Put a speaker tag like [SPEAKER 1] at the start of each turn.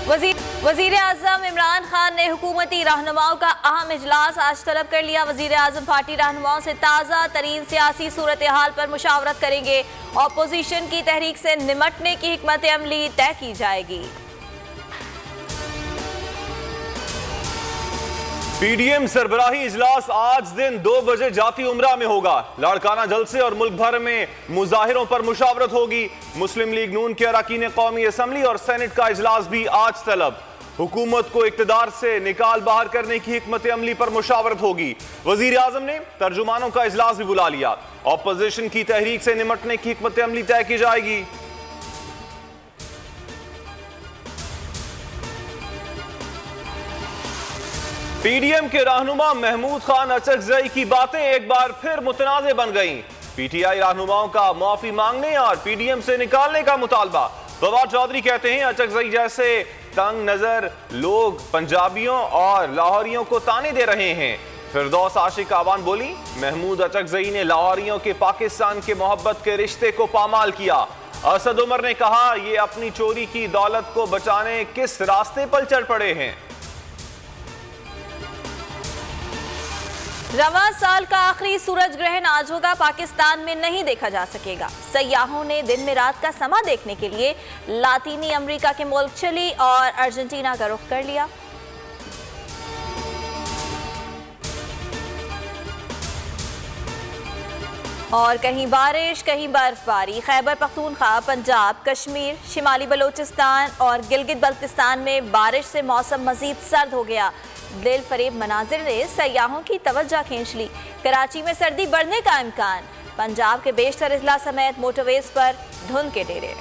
[SPEAKER 1] वजीर आजम इमरान खान ने हुकूमती रहनुमाओं का अहम इजलास आज तलब कर लिया। वजीर आजम पार्टी रहनुमाओं से ताज़ा तरीन सियासी सूरत हाल पर मुशावरत करेंगे। अपोजिशन की तहरीक से निमटने की हिकमत अमली तय की जाएगी।
[SPEAKER 2] पीडीएम सरबराही इजलास आज दिन 2 बजे जाती उमरा में होगा। लाड़काना जलसे और मुल्क भर में मुजाहिरों पर मुशावरत होगी। मुस्लिम लीग नून के अरकान कौमी असम्बली और सेनेट का इजलास भी आज तलब। हुकूमत को इक्तदार से निकाल बाहर करने की हिकमत अमली पर मुशावरत होगी। वजीर आजम ने तर्जुमानों का इजलास भी बुला लिया। अपोजिशन की तहरीक से निमटने की हिकमत अमली तय की जाएगी। पीडीएम के रहनुमा महमूद खान अचकजई की बातें एक बार फिर मुतनाज़े बन गईं। पीटीआई रहनुमाओं का माफी मांगने और पीडीएम से निकालने का मुतालबा। फवाद चौधरी कहते हैं अचकजई जैसे तंग नजर लोग पंजाबियों और लाहौरियों को ताने दे रहे हैं। फिरदौस आशिक आवान बोली, महमूद अचकजई ने लाहौरियों के पाकिस्तान के मोहब्बत के रिश्ते को पामाल किया। असद उमर ने कहा, ये अपनी चोरी की दौलत को बचाने किस रास्ते पर चढ़ पड़े हैं।
[SPEAKER 1] रवां साल का आखिरी सूरज ग्रहण आज होगा। पाकिस्तान में नहीं देखा जा सकेगा। सयाहों ने दिन में रात का समा देखने के लिए लातीनी अमेरिका के मुल्क चिली और अर्जेंटीना का रुख कर लिया। और कहीं बारिश कहीं बर्फबारी। खैबर पख्तूनख्वा, पंजाब, कश्मीर, शिमाली बलोचिस्तान और गिलगित बल्तिस्तान में बारिश से मौसम मजीद सर्द हो गया। दिल फरेब मनाजिर ने सयाहों की तवज्जो खींच ली। कराची में सर्दी बढ़ने का इम्कान। पंजाब के बेशतर इजला समेत मोटरवेज पर धुंध के डेरे।